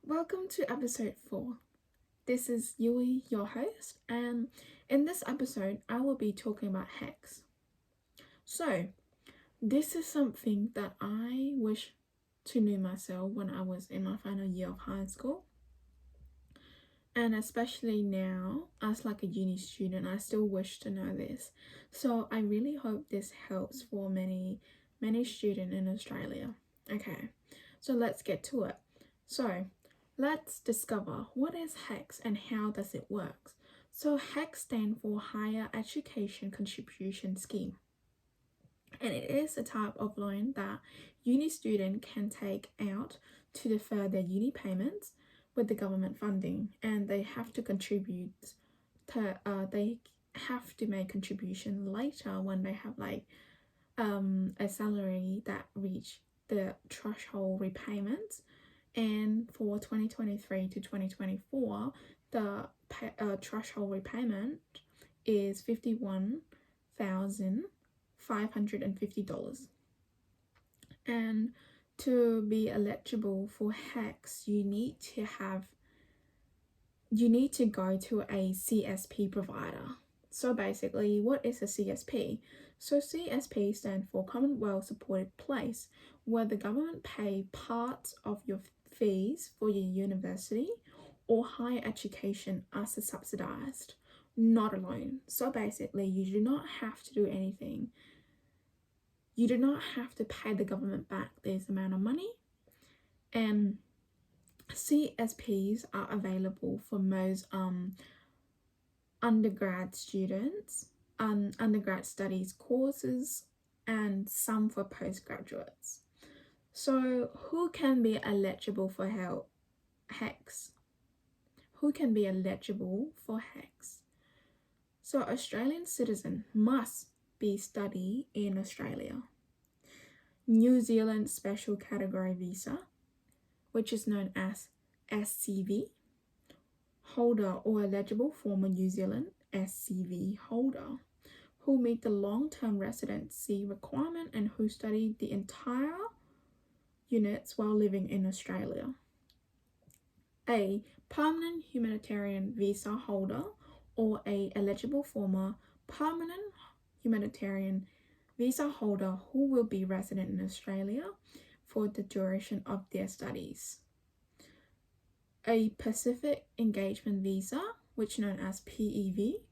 Welcome to episode 4. This is Yui, your host, and in this episode, I will be talking about HECS. So, this is something that I wish to know myself when I was in my final year of high school, and especially now, as like a uni student, I still wish to know this. So, I really hope this helps for many students in Australia. Okay, so let's get to it. So, let's discover what is HECS and how does it work. So HECS stands for Higher Education Contribution Scheme, and it is a type of loan that uni student can take out to defer their uni payments with the government funding, and they have to make contribution later when they have a salary that reach the threshold repayments. And for 2023 to 2024, the threshold repayment is $51,550. And to be eligible for HECS, you need to go to a CSP provider. So basically, what is a CSP? So CSP stands for Commonwealth Supported Place, where the government pay parts of your fees for your university or higher education as a subsidized, not a loan. So basically, you do not have to do anything. You do not have to pay the government back this amount of money. And CSPs are available for most undergrad students, undergrad studies courses, and some for postgraduates. So who can be eligible for HECS? Who can be eligible for HECS? So Australian citizen must be study in Australia. New Zealand Special Category Visa, which is known as SCV, holder or eligible former New Zealand SCV holder who meet the long-term residency requirement and who study the entire units while living in Australia. A permanent humanitarian visa holder or a eligible former permanent humanitarian visa holder who will be resident in Australia for the duration of their studies. A Pacific Engagement Visa, which is known as PEV,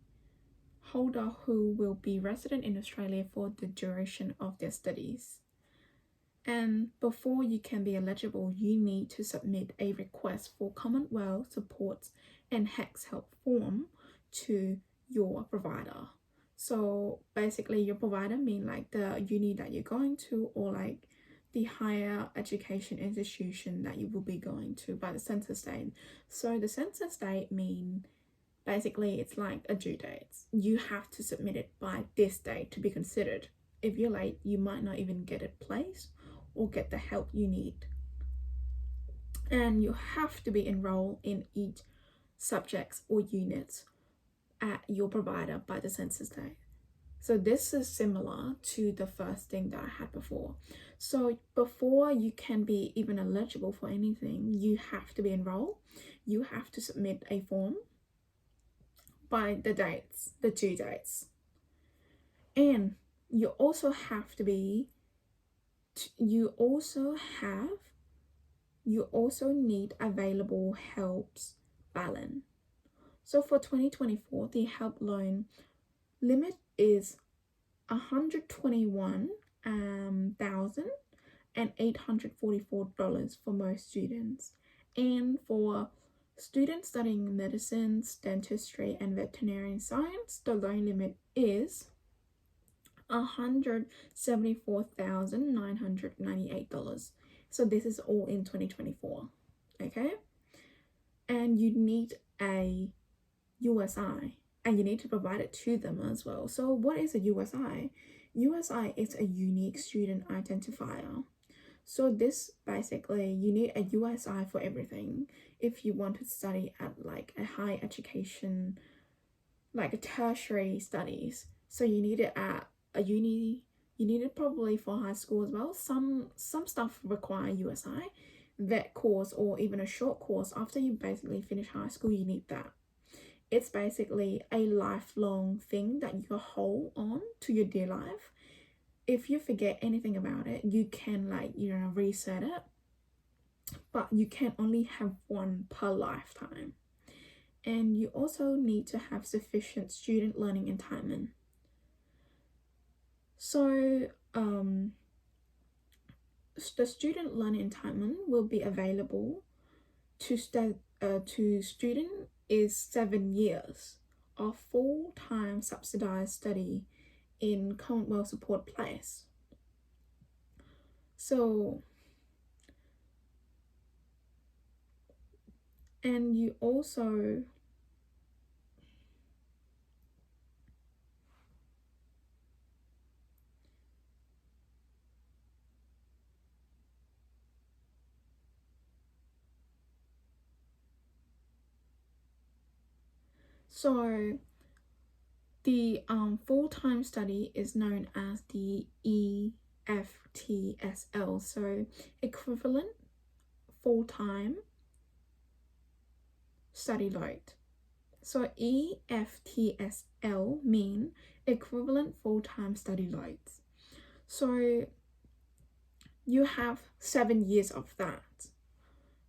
holder who will be resident in Australia for the duration of their studies. And before you can be eligible, you need to submit a request for Commonwealth Supports and HECS Help form to your provider. So basically your provider mean like the uni that you're going to, or like the higher education institution that you will be going to by the census date. So the census date mean basically it's like a due date. You have to submit it by this date to be considered. If you're late, you might not even get it placed or get the help you need. And you have to be enrolled in each subjects or units at your provider by the census date. So this is similar to the first thing that I had before. So before you can be even eligible for anything, you have to be enrolled. You have to submit a form by the due dates. And you also need available helps balance. So for 2024, the help loan limit is $121,844 for most students. And for students studying medicine, dentistry, and veterinary science, the loan limit is $174,998. So this is all in 2024, okay? And you need a USI, and you need to provide it to them as well. So what is a USI? USI is a unique student identifier. So this basically, you need a USI for everything. If you want to study at like a high education, like a tertiary studies, so you need it at a uni. You need it probably for high school as well. Some stuff require USI vet course or even a short course after you basically finish high school, you need that. It's basically a lifelong thing that you hold on to your dear life. If you forget anything about it, you can reset it, but you can only have one per lifetime. And you also need to have sufficient student learning entitlement. So the student learning entitlement will be available to student is 7 years of full-time subsidized study in Commonwealth support place. So, and you also so the full-time study is known as the EFTSL, so equivalent full-time study load. So EFTSL mean equivalent full-time study loads. So you have 7 years of that,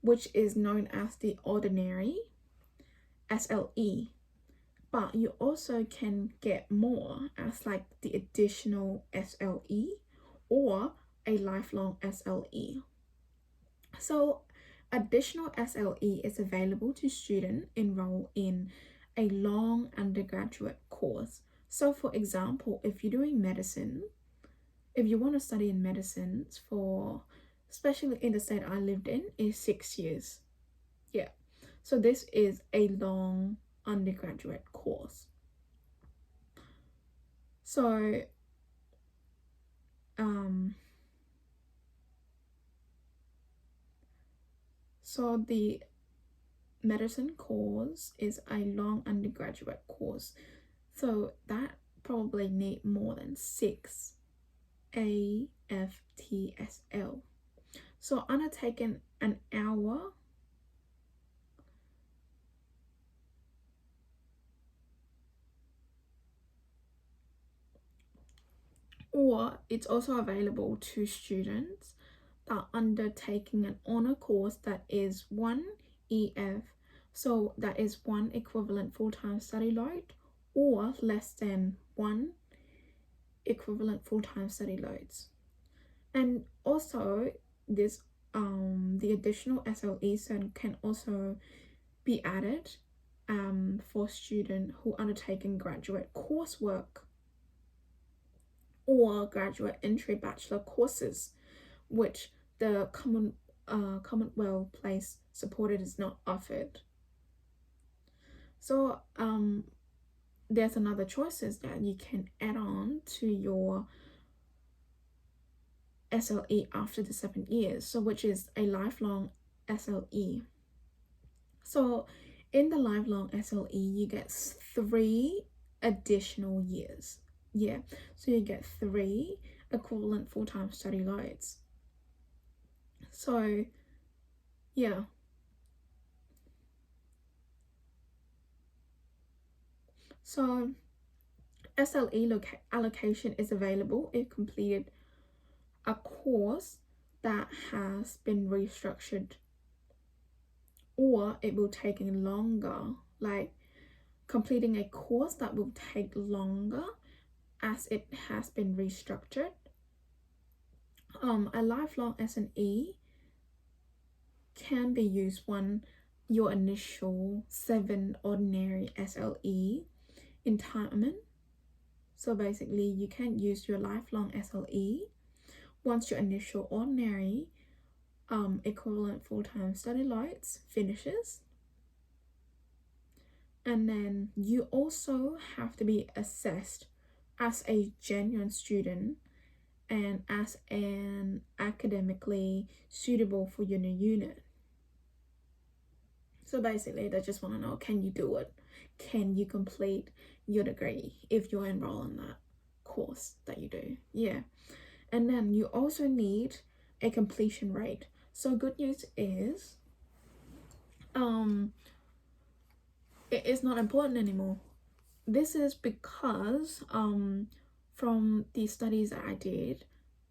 which is known as the ordinary SLE. But you also can get more as like the additional SLE or a lifelong SLE. So additional SLE is available to students enroll in a long undergraduate course. So for example, if you're doing medicine, if you want to study in medicine for, especially in the state I lived in, is 6 years. Yeah. So this is a long undergraduate course. So the medicine course is a long undergraduate course. So that probably need more than 6 AFTSL. So undertaking an hour or it's also available to students that are undertaking an honor course that is 1 EF, so that is 1 equivalent full-time study load or less than 1 equivalent full-time study loads. And also this the additional SLE can also be added for students who undertaking graduate coursework or graduate entry bachelor courses, which the Commonwealth Place supported is not offered. So there's another choices that you can add on to your SLE after the 7 years, so which is a lifelong SLE. So in the lifelong SLE, you get 3 additional years. Yeah, so you get 3 equivalent full-time study loads. So yeah, so SLE allocation is available if completed a course that has been restructured, or it will take longer, like completing a course that will take longer as it has been restructured. A lifelong SNE can be used when your initial 7 ordinary SLE entitlement. So basically you can use your lifelong SLE once your initial ordinary equivalent full-time study loads finishes. And then you also have to be assessed as a genuine student and as an academically suitable for your new unit. So basically they just want to know, can you do it? Can you complete your degree if you're enrolled in that course that you do? Yeah. And then you also need a completion rate. So good news is it is not important anymore. This is because from the studies that I did,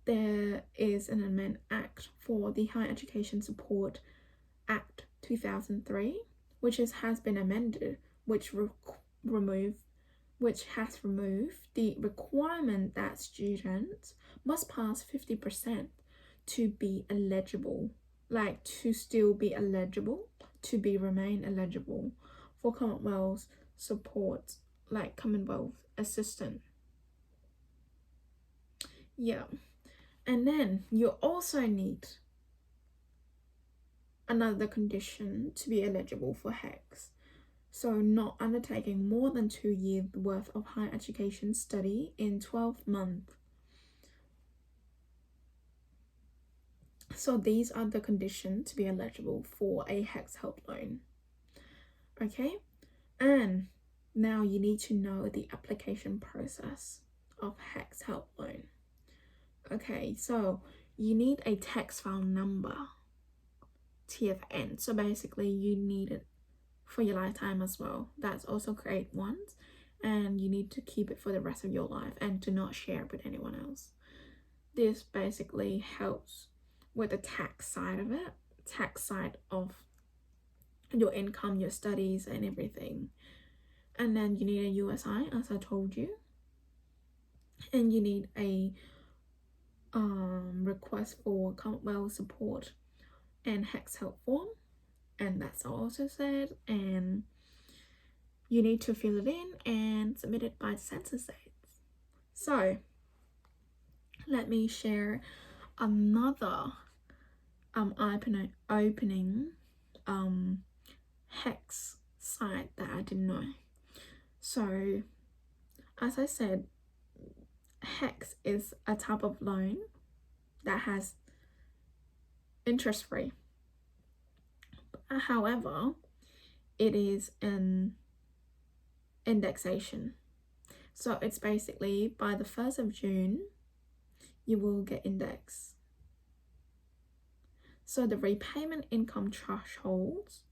there is an amendment act for the Higher Education Support Act 2003, which has been amended, which has removed the requirement that students must pass 50% to be eligible, like to still be eligible, to be remain eligible for Commonwealth support, like Commonwealth assistant. Yeah. And then you also need another condition to be eligible for HECS. So not undertaking more than 2 years worth of higher education study in 12 months. So these are the conditions to be eligible for a HECS help loan. Okay, and now you need to know the application process of HECS help loan. Okay, so you need a tax file number, TFN. So basically you need it for your lifetime as well. That's also create once, and you need to keep it for the rest of your life and do not share it with anyone else. This basically helps with the tax side of it, tax side of your income, your studies and everything. And then you need a USI, as I told you, and you need a request for Commonwealth support and HECS help form, and that's also said, and you need to fill it in and submit it by the census dates. So let me share another opening HECS site that I didn't know. So as I said, HECS is a type of loan that has interest free. However, it is an indexation. So it's basically by the 1st of June, you will get index. So the repayment income thresholds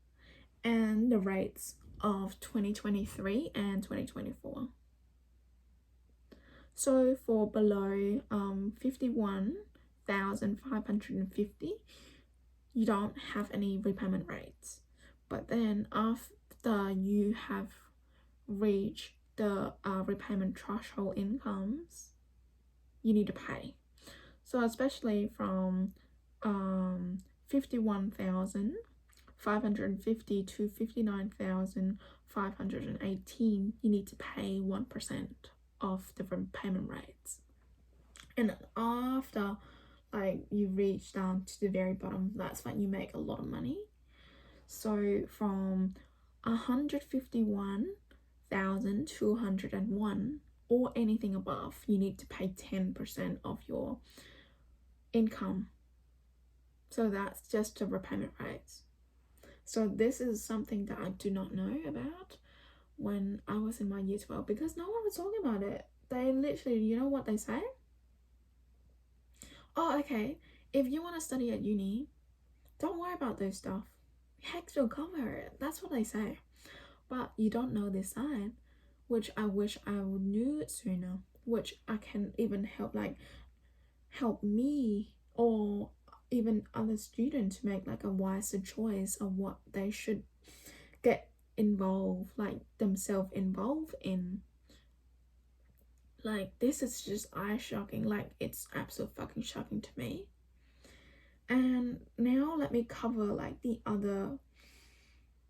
and the rates of 2023 and 2024. So for below 51,550, you don't have any repayment rates. But then after you have reached the repayment threshold incomes, you need to pay. So especially from 51,550 to 59,518, you need to pay 1% of the repayment rates. And after like you reach down to the very bottom, that's when you make a lot of money. So from 151,201 or anything above, you need to pay 10% of your income. So that's just the repayment rates. So this is something that I do not know about when I was in my year 12, because no one was talking about it. They literally, you know what they say? Oh, okay, if you want to study at uni, don't worry about those stuff. HECS will cover it. That's what they say. But you don't know this side, which I wish I knew it sooner, which I can even help me or even other students to make like a wiser choice of what they should get involved, like themselves involved in. Like this is just eye-shocking, like it's absolutely fucking shocking to me. And now let me cover like the other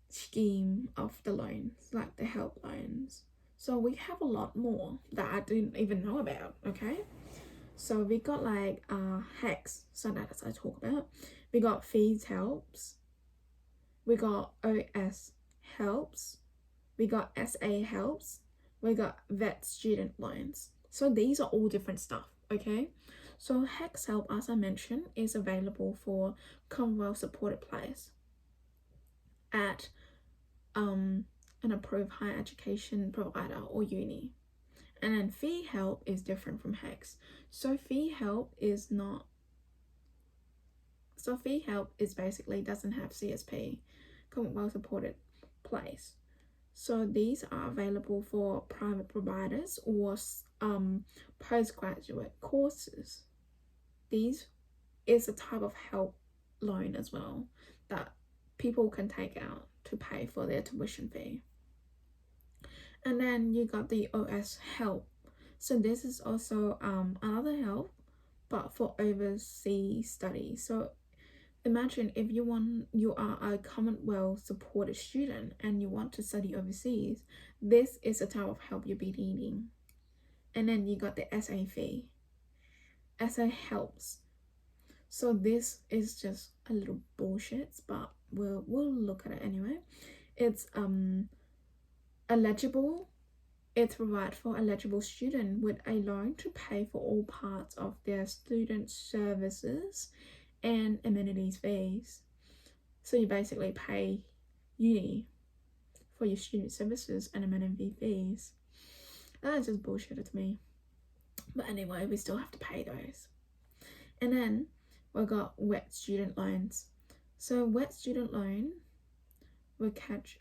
scheme of the loans, like the help loans. So we have a lot more that I didn't even know about. Okay, so we got like HECS, so that's I talk about. We got fees helps, we got OS helps, we got SA helps, we got vet student loans. So these are all different stuff. Okay, so HECS help, as I mentioned, is available for Commonwealth supported players at an approved higher education provider or uni. And then fee help is different from HECS. So fee help is not So fee help is basically doesn't have CSP, Commonwealth supported place. So these are available for private providers or postgraduate courses. These is a type of help loan as well that people can take out to pay for their tuition fee. And then you got the OS help. So this is also another help, but for overseas studies. So imagine if you are a Commonwealth supported student and you want to study overseas, this is the type of help you'll be needing. And then you got the SA fee. SA helps. So this is just a little bullshit, but we'll look at it anyway. It's eligible. It's provided for eligible student with a loan to pay for all parts of their student services and amenities fees. So you basically pay uni for your student services and amenity fees. That's just bullshit to me. But anyway, we still have to pay those. And then we got wet student loans. So wet student loan will catch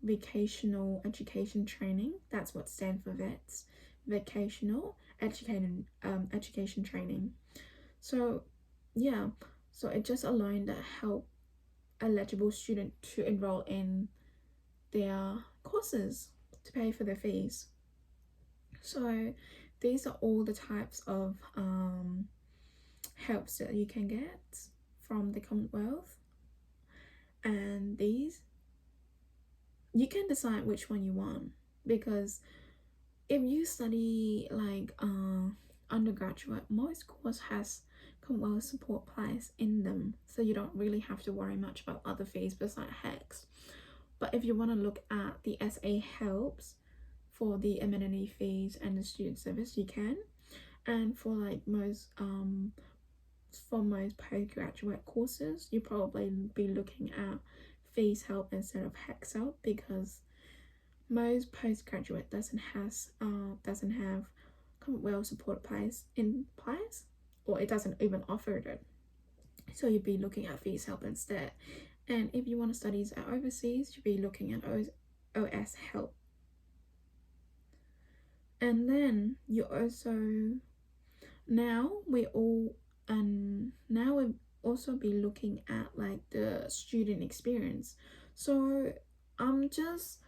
vocational education training. That's what stands for VETS, vocational education training. So yeah, so it's just a loan that help eligible student to enroll in their courses to pay for their fees. So these are all the types of helps that you can get from the Commonwealth, and these you can decide which one you want, because if you study like undergraduate, most course has Commonwealth support place in them, so you don't really have to worry much about other fees besides HECS. But if you want to look at the SA helps for the amenity fees and the student service, you can. And for like most postgraduate courses, you probably be looking at fees help instead of HECS help, because most postgraduate doesn't have Commonwealth support place in place, or it doesn't even offer it. So you'd be looking at fees help instead. And if you want to study overseas, you'd be looking at OS help. And then you also now we also be looking at like the student experience. So I'm just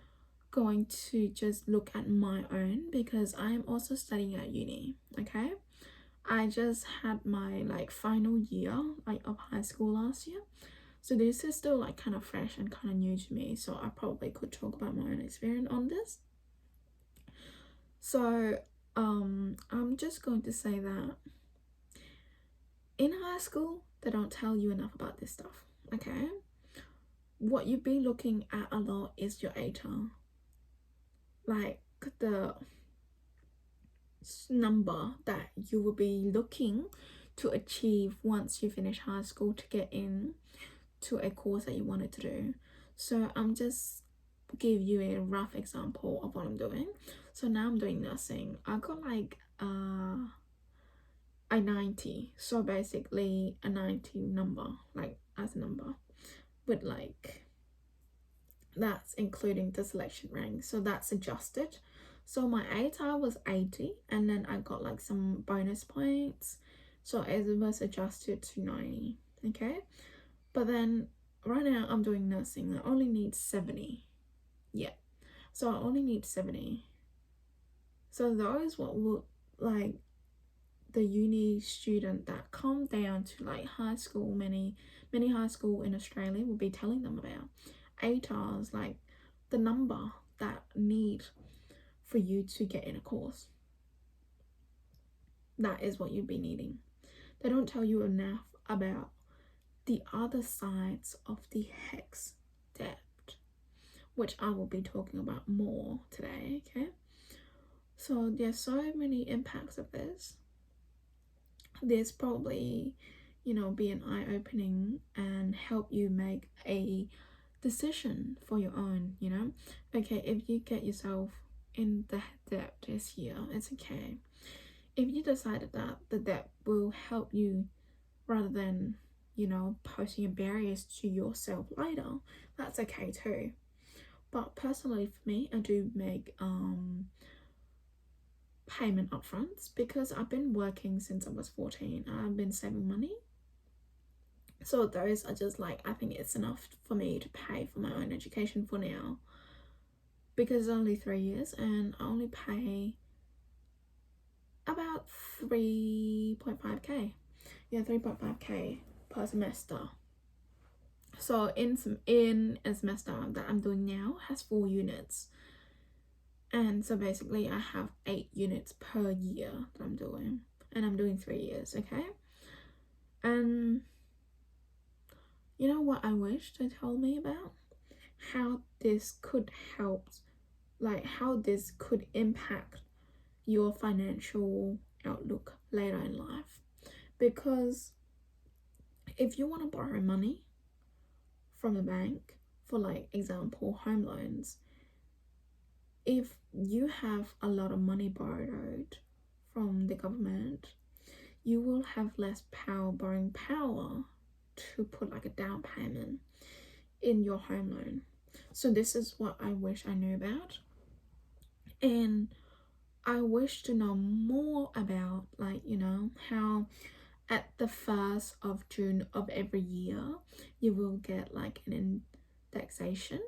going to look at my own, because I am also studying at uni. Okay, I just had my like final year like of high school last year, so this is still like kind of fresh and kind of new to me, so I probably could talk about my own experience on this. So I'm just going to say that in high school they don't tell you enough about this stuff. Okay, what you'd be looking at a lot is your ATAR, like the number that you will be looking to achieve once you finish high school to get in to a course that you wanted to do. So I'm just give you a rough example of what I'm doing. So now I'm doing nursing. I got like a 90, so basically a 90 number, like as a number, with like that's including the selection rank, so that's adjusted. So my ATAR was 80, and then I got like some bonus points, so it was adjusted to 90. Okay, but then right now I'm doing nursing. I only need 70. Yeah, so I only need 70. So those what would like the uni student that come down to like high school, many high school in Australia will be telling them about. ATARs, like the number that need for you to get in a course. That is what you'd be needing. They don't tell you enough about the other sides of the HECS debt, which I will be talking about more today. Okay, so there's so many impacts of this. There's probably, be an eye-opening and help you make a decision for your own. Okay, if you get yourself in the debt this year, it's okay. If you decided that the debt will help you rather than posing your barriers to yourself later, that's okay too. But personally for me, I do make payment upfronts because I've been working since I was 14 and I've been saving money. So those are just like, I think it's enough for me to pay for my own education for now, because it's only 3 years and I only pay about 3.5k. Yeah, 3.5k per semester. So in a semester that I'm doing now has 4 units, and so basically I have 8 units per year that I'm doing, and I'm doing 3 years. Okay, and you know what I wish they told me about? How this could help, like how this could impact your financial outlook later in life. Because if you want to borrow money from a bank for, like, example, home loans, if you have a lot of money borrowed from the government, you will have less borrowing power to put like a down payment in your home loan. So this is what I wish I knew about, and I wish to know more about, like, how at the 1st of June of every year you will get like an indexation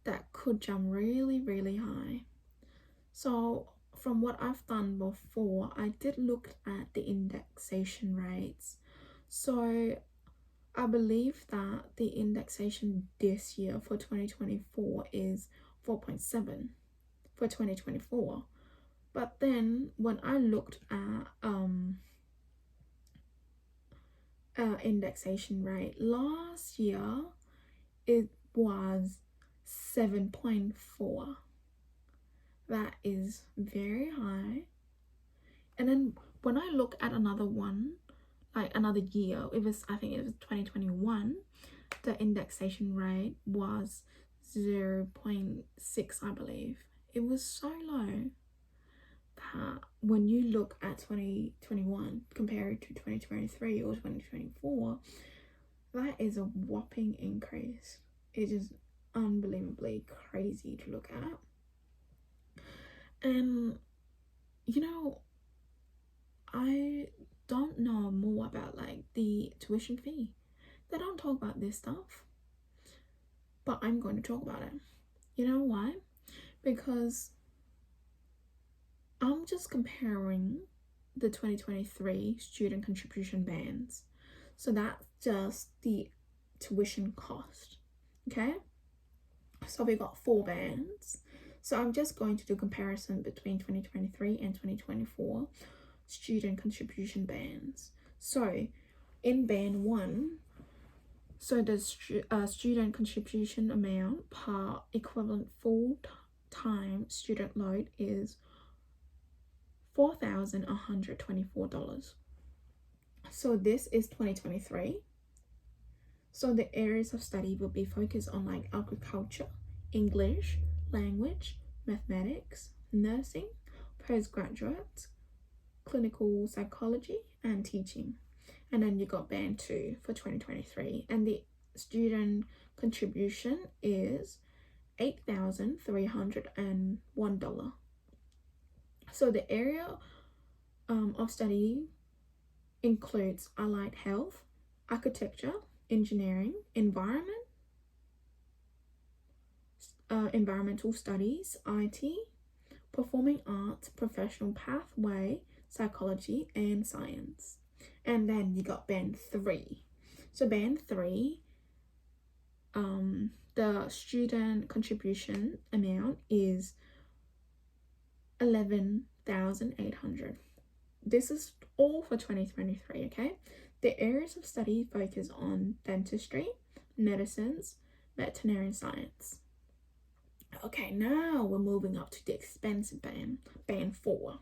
that could jump really, really high. So from what I've done before, I did look at the indexation rates. So I believe that the indexation this year for 2024 is 4.7 for 2024. But then when I looked at indexation rate last year, it was 7.4. That is very high. And then when I look at another one, like another year, I think it was 2021, the indexation rate was 0.6, I believe. It was so low that when you look at 2021 compared to 2023 or 2024, that is a whopping increase. It is unbelievably crazy to look at. And I don't know more about like the tuition fee. They don't talk about this stuff, but I'm going to talk about it. You know why? Because I'm just comparing the 2023 student contribution bands. So that's just the tuition cost. Okay, so we got 4 bands. So I'm just going to do comparison between 2023 and 2024 student contribution bands. So in band 1, so the student contribution amount per equivalent full-time student load is $4,124. So this is 2023. So the areas of study will be focused on like agriculture, English, language, mathematics, nursing, postgraduate, clinical psychology, and teaching. And then you got band 2 for 2023, and the student contribution is $8,301. So the area of study includes allied health, architecture, engineering, environmental studies, IT, performing arts, professional pathway, psychology, and science. And then you got band 3. So band 3, the student contribution amount is $11,800. This is all for 2023. Okay, the areas of study focus on dentistry, medicines, veterinary science. Okay, now we're moving up to the expensive band 4,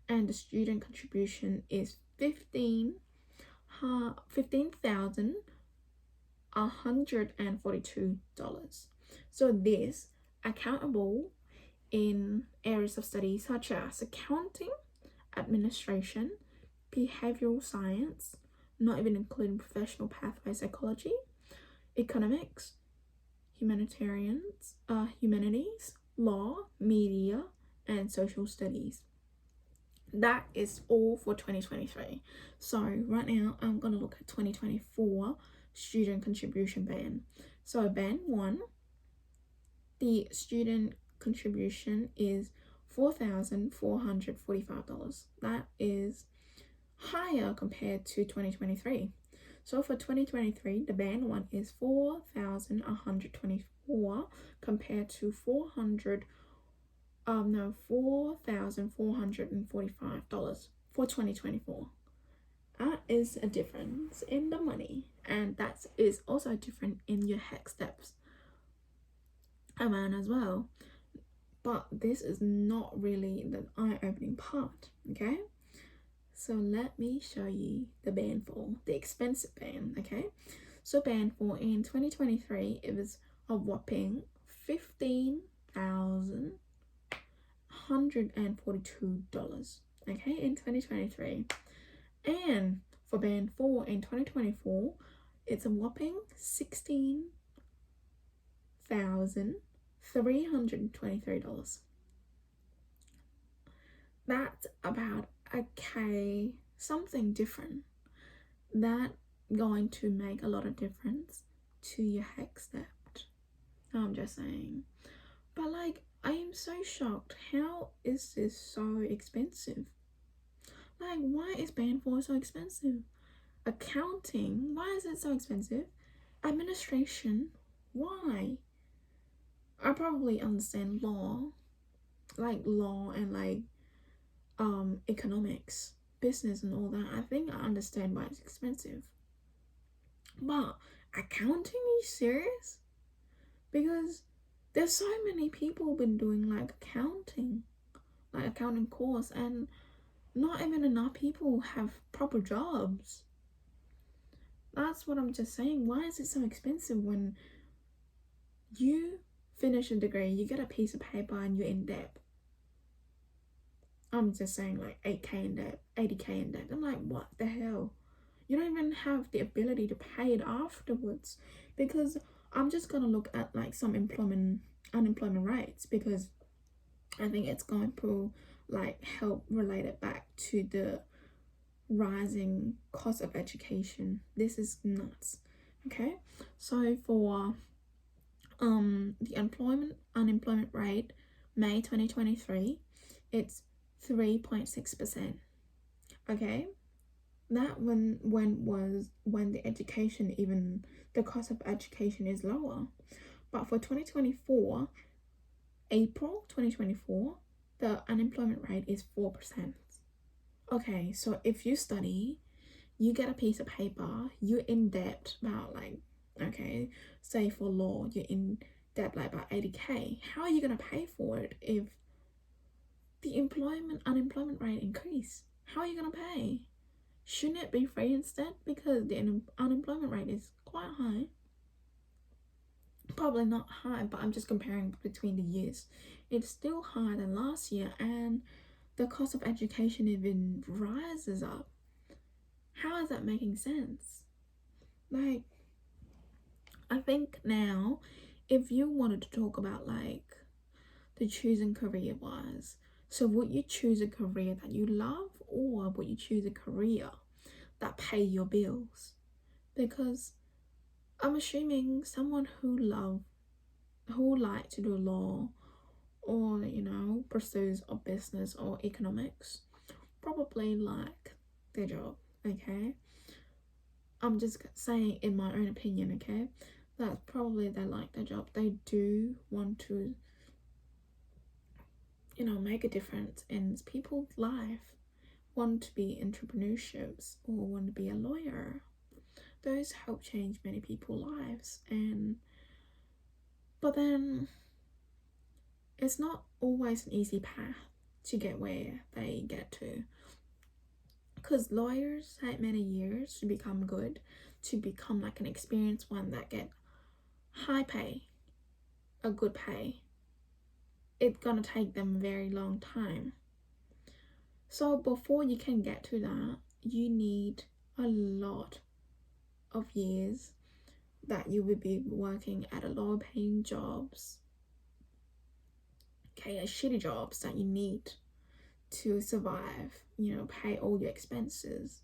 and the student contribution is $15,142. So this accountable in areas of study such as accounting, administration, behavioral science, not even including professional pathway psychology, economics, humanities, law, media, and social studies. That is all for 2023. So right now I'm going to look at 2024 student contribution band. So band 1, the student contribution is $4,445. That is higher compared to 2023. So for 2023, the band 1 is $4,124 compared to $4,445 for 2024. That is a difference in the money, and that is also different in your HECS steps amount as well. But this is not really the eye-opening part, okay? So let me show you the band 4, the expensive band, okay? So band 4 in 2023, it was a whopping $15,142, okay, in 2023. And for band 4 in 2024, it's a whopping $16,323. That's about a K, something different. That going to make a lot of difference to your HECS debt. I'm just saying. But like, I am so shocked. How is this so expensive? Like, why is band 4 so expensive? Accounting, why is it so expensive? Administration, why? I probably understand law and like economics, business and all that. I think I understand why it's expensive. But accounting, are you serious? Because there's so many people been doing like accounting course, and not even enough people have proper jobs. That's what I'm just saying. Why is it so expensive when you finish a degree, you get a piece of paper and you're in debt? I'm just saying, like 8K in debt, 80K in debt. I'm like, what the hell? You don't even have the ability to pay it afterwards. Because I'm just gonna look at like some unemployment rates, because I think it's going to like help relate it back to the rising cost of education. This is nuts. Okay, so for the unemployment rate, May 2023, it's 3.6%. Okay, that when the education, even the cost of education is lower. But for 2024, April 2024, the unemployment rate is 4%. Okay, so if you study, you get a piece of paper, you're in debt about like, okay, say for law, you're in debt like about 80K. How are you gonna pay for it if the unemployment rate increase? How are you gonna pay? Shouldn't it be free instead? Because the unemployment rate is quite high. Probably not high, but I'm just comparing between the years. It's still higher than last year, and the cost of education even rises up. How is that making sense? Like, I think now, if you wanted to talk about like the choosing career wise, so would you choose a career that you love, or would you choose a career that pay your bills? Because I'm assuming someone who like to do law, or pursues a business or economics, probably like their job. Okay, I'm just saying in my own opinion. Okay, that's probably they like their job. They do want to make a difference in people's life, want to be entrepreneurships, or want to be a lawyer. Those help change many people's lives. But then it's not always an easy path to get where they get to, because lawyers take many years to become good, to become like an experienced one that get high pay, a good pay. It's gonna take them a very long time. So before you can get to that, you need a lot of years that you would be working at a lower paying jobs, okay, a shitty jobs that you need to survive, pay all your expenses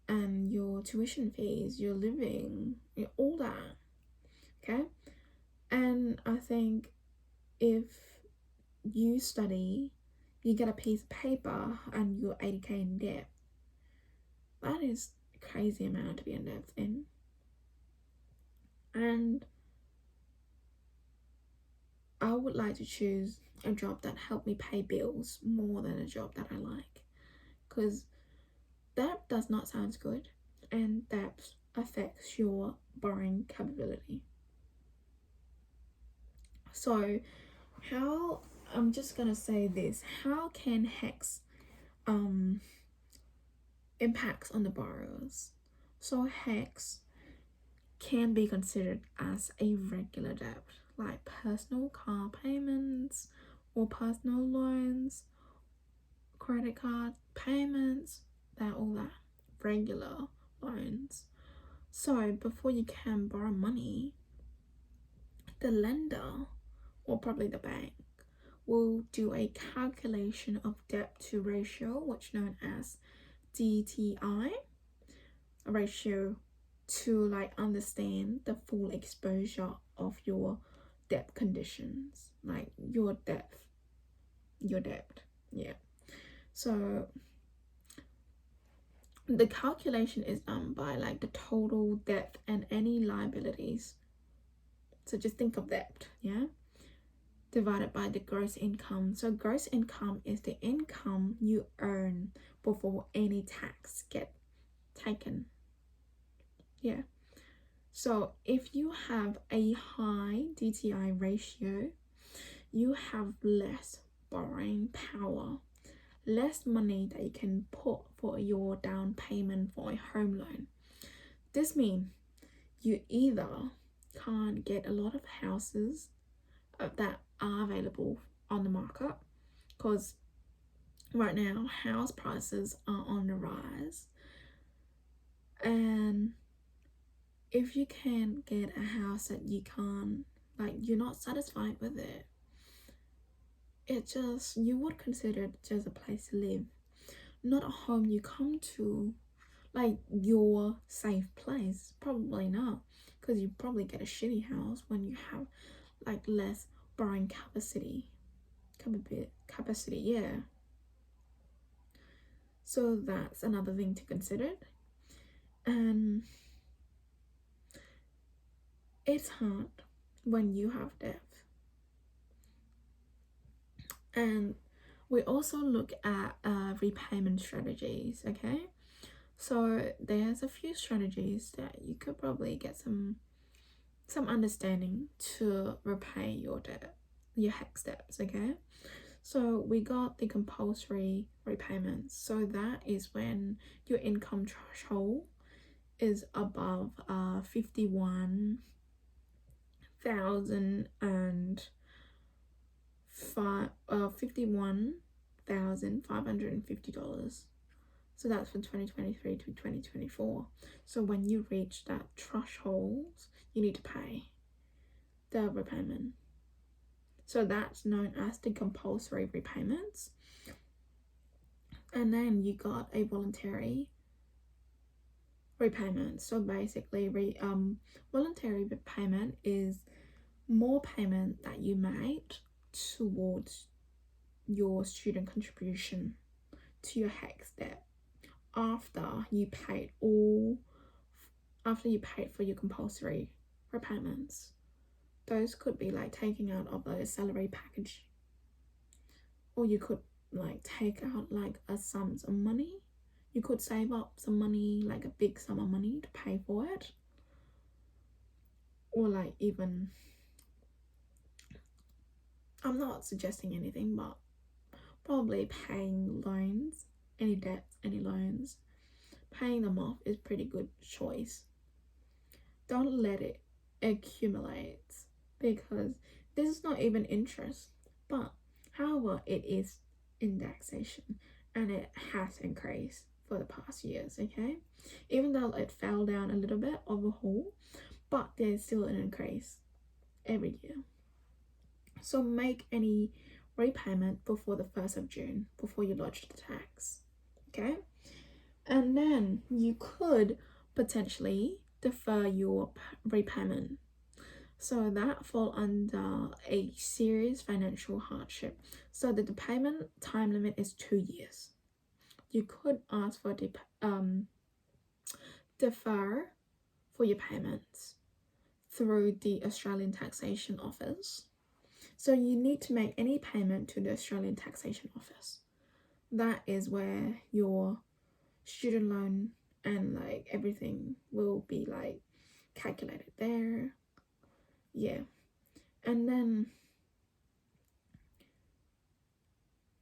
and your tuition fees, your living, all that, okay? And I think if you study, you get a piece of paper and you're 80k in debt, that is a crazy amount to be in debt in. And I would like to choose a job that helped me pay bills more than a job that I like, because that does not sound good, and that affects your borrowing capability. So I'm just gonna say this, how can HECS impacts on the borrowers? So HECS can be considered as a regular debt, like personal car payments or personal loans, credit card payments, all that regular loans. So before you can borrow money, the lender, or probably the bank, will do a calculation of debt to ratio, which known as DTI, a ratio to understand the full exposure of your debt conditions, like your debt. Yeah. So the calculation is done by the total debt and any liabilities. So just think of debt, yeah, divided by the gross income. So gross income is the income you earn before any tax get taken. Yeah. So if you have a high DTI ratio, you have less borrowing power, less money that you can put for your down payment for a home loan. This means you either can't get a lot of houses that are available on the market, because right now house prices are on the rise, and if you can get a house that you can't, you're not satisfied with it, you would consider it just a place to live, not a home you come to, your safe place. Probably not, because you probably get a shitty house when you have less borrowing capacity, yeah. So that's another thing to consider. And it's hard when you have debt. And we also look at repayment strategies, okay? So there's a few strategies that you could probably get some understanding to repay your debt, your HECS debts, okay? So we got the compulsory repayments. So that is when your income threshold is above 51,550 dollars. So that's from 2023 to 2024. So when you reach that threshold, you need to pay the repayment. So that's known as the compulsory repayments. And then you got a voluntary repayment. So basically, voluntary repayment is more payment that you made towards your student contribution to your HECS debt after you paid for your compulsory repayments. Those could be taking out of a salary package, or you could take out a sums of money. You could save up some money, a big sum of money to pay for it, or even, I'm not suggesting anything, but probably paying loans, any debts, any loans, paying them off is pretty good choice. Don't let it accumulate, because this is not even interest, but however it is indexation and it has increased. for the past years, okay? Even though it fell down a little bit overall, but there's still an increase every year. So make any repayment before the 1st of June, before you lodge the tax, okay? And then you could potentially defer your repayment. So that fall under a serious financial hardship. So the payment time limit is 2 years. You could ask for defer for your payments through the Australian Taxation Office. So you need to make any payment to the Australian Taxation Office. That is where your student loan and like everything will be like calculated there. Yeah. And then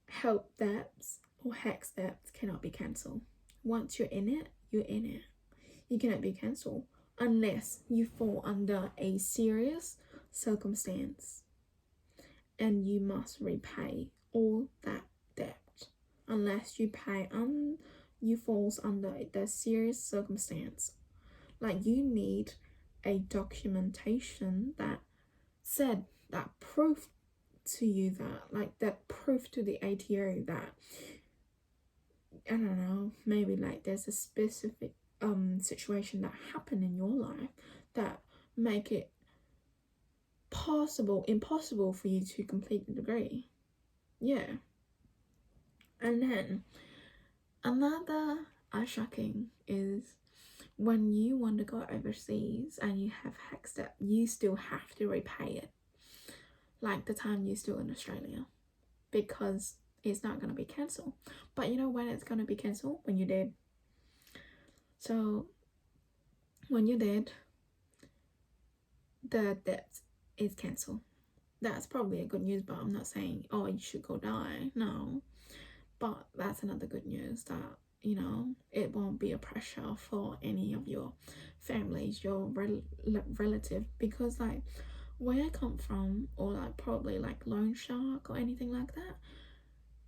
help debts or HECS debts cannot be cancelled. Once you're in it, you're in it. You cannot be cancelled unless you fall under a serious circumstance and you must repay all that debt. Unless you pay you falls under the serious circumstance. Like you need a documentation that said that proof to you that like that proof to the ATO that I don't know, maybe like there's a specific situation that happened in your life that make it impossible for you to complete the degree. Yeah. And then another shocking is when you want to go overseas and you have HECS debt, you still have to repay it like the time you're still in Australia, because it's not going to be cancelled. But you know when it's going to be cancelled? When you're dead. So when you're dead, the debt is cancelled. That's probably a good news, but I'm not saying, oh, you should go die. No. But that's another good news that, you know, it won't be a pressure for any of your families, your relative, because like where I come from, or like probably like loan shark or anything like that,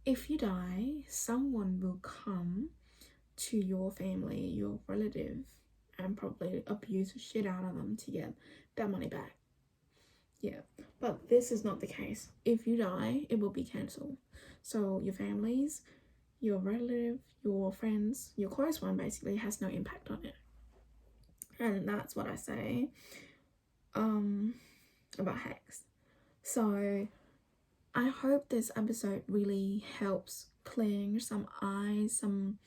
if you die, someone will come to your family, your relative, and probably abuse the shit out of them to get their money back. Yeah, but this is not the case. If you die, it will be cancelled. So your families, your relative, your friends, your close one basically has no impact on it. And that's what I say about HECS. So I hope this episode really helps clearing some eyes, some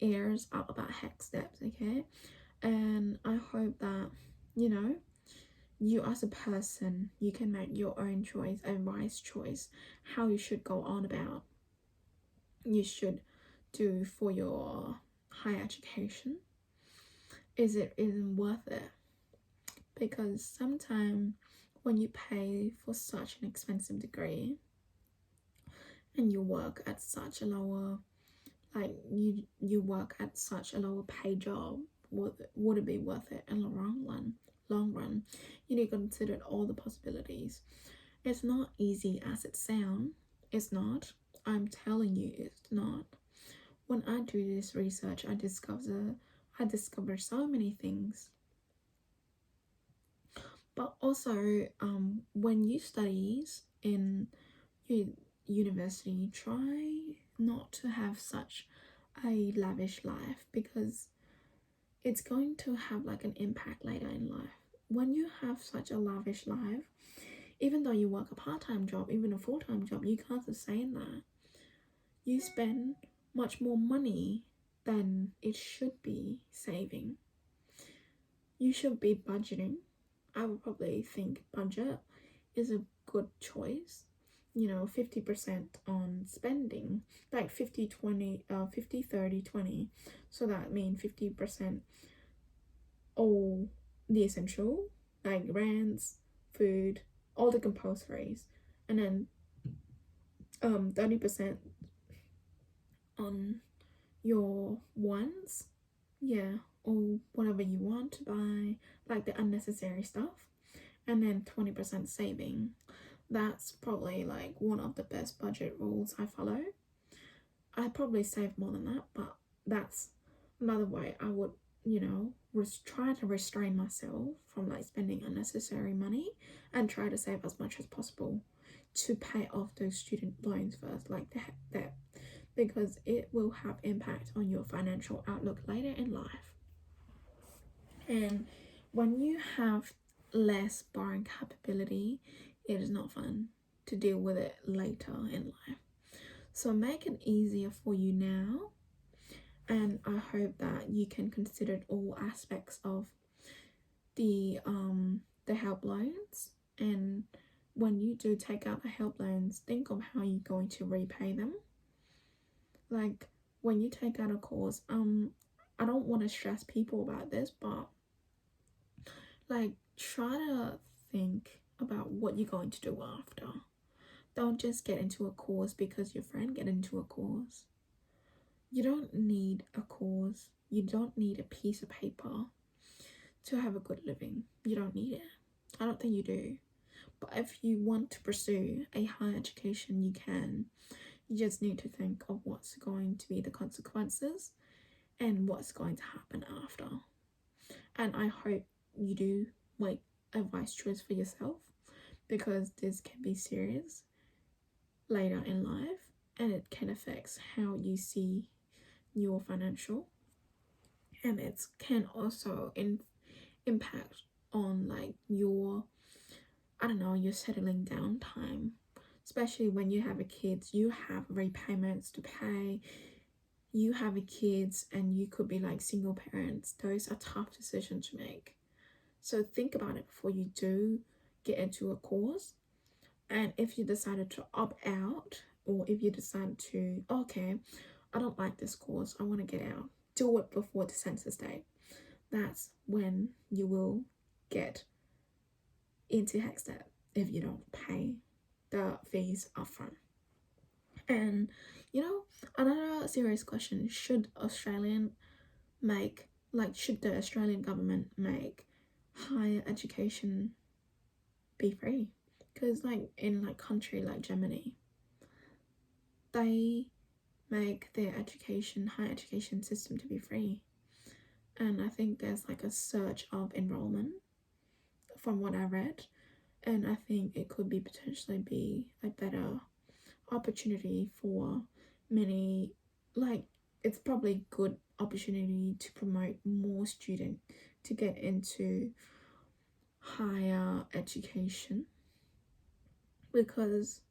ears up about HECS steps, okay? And I hope that, you know, you as a person, you can make your own choice, a wise choice, how you should go on about you should do for your higher education. Is it even worth it? Because sometimes when you pay for such an expensive degree and you work at such a lower, like you work at such a lower pay job, would it be worth it in the long run? You need to consider all the possibilities. It's not easy as it sounds. It's not. I'm telling you, it's not. When I do this research, I discover so many things. But also, when you study in university, try not to have such a lavish life, because it's going to have like an impact later in life. When you have such a lavish life, even though you work a part-time job, even a full-time job, you can't sustain that. You spend much more money than it should be saving. You should be budgeting. I would probably think budget is a good choice. You know, 50% on spending, like 50 30 20. So that means 50% all the essential, like rents, food, all the compulsories, and then 30% on your wants, yeah, or whatever you want to buy, like the unnecessary stuff, and then 20% saving. That's probably like one of the best budget rules I follow. I probably save more than that, but that's another way I would, try to restrain myself from like spending unnecessary money and try to save as much as possible to pay off those student loans first, like that, because it will have impact on your financial outlook later in life. And when you have less borrowing capability, it is not fun to deal with it later in life. So make it easier for you now, and I hope that you can consider all aspects of the help loans. And when you do take out the help loans, think of how you're going to repay them. Like when you take out a course, I don't want to stress people about this, but like try to think about what you're going to do after. Don't just get into a course because your friend get into a course. You don't need a course. You don't need a piece of paper to have a good living. You don't need it. I don't think you do. But if you want to pursue a higher education, you can. You just need to think of what's going to be the consequences and what's going to happen after. And I hope you do make a wise choice for yourself, because this can be serious later in life and it can affect how you see your financial, and it can also impact on like your, I don't know, your settling down time. Especially when you have a kids, you have repayments to pay, you have a kids, and you could be like single parents. Those are tough decisions to make. So think about it before you do get into a course. And if you decided to opt out, or if you decide to, okay, I don't like this course, I want to get out, do it before the census date. That's when you will get into HECS debt if you don't pay the fees upfront. And another serious question: should the Australian government make higher education be free? Because like in like country like Germany, they make their higher education system to be free, and I think there's like a surge of enrollment from what I read, and I think it could be potentially be a better opportunity for many. Like it's probably good opportunity to promote more students to get into higher education, because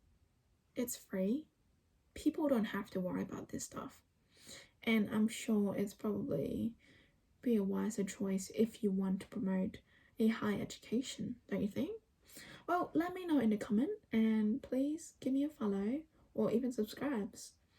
it's free. People don't have to worry about this stuff, and I'm sure it's probably be a wiser choice if you want to promote a high education, don't you think? Well, let me know in the comment, and please give me a follow or even subscribe.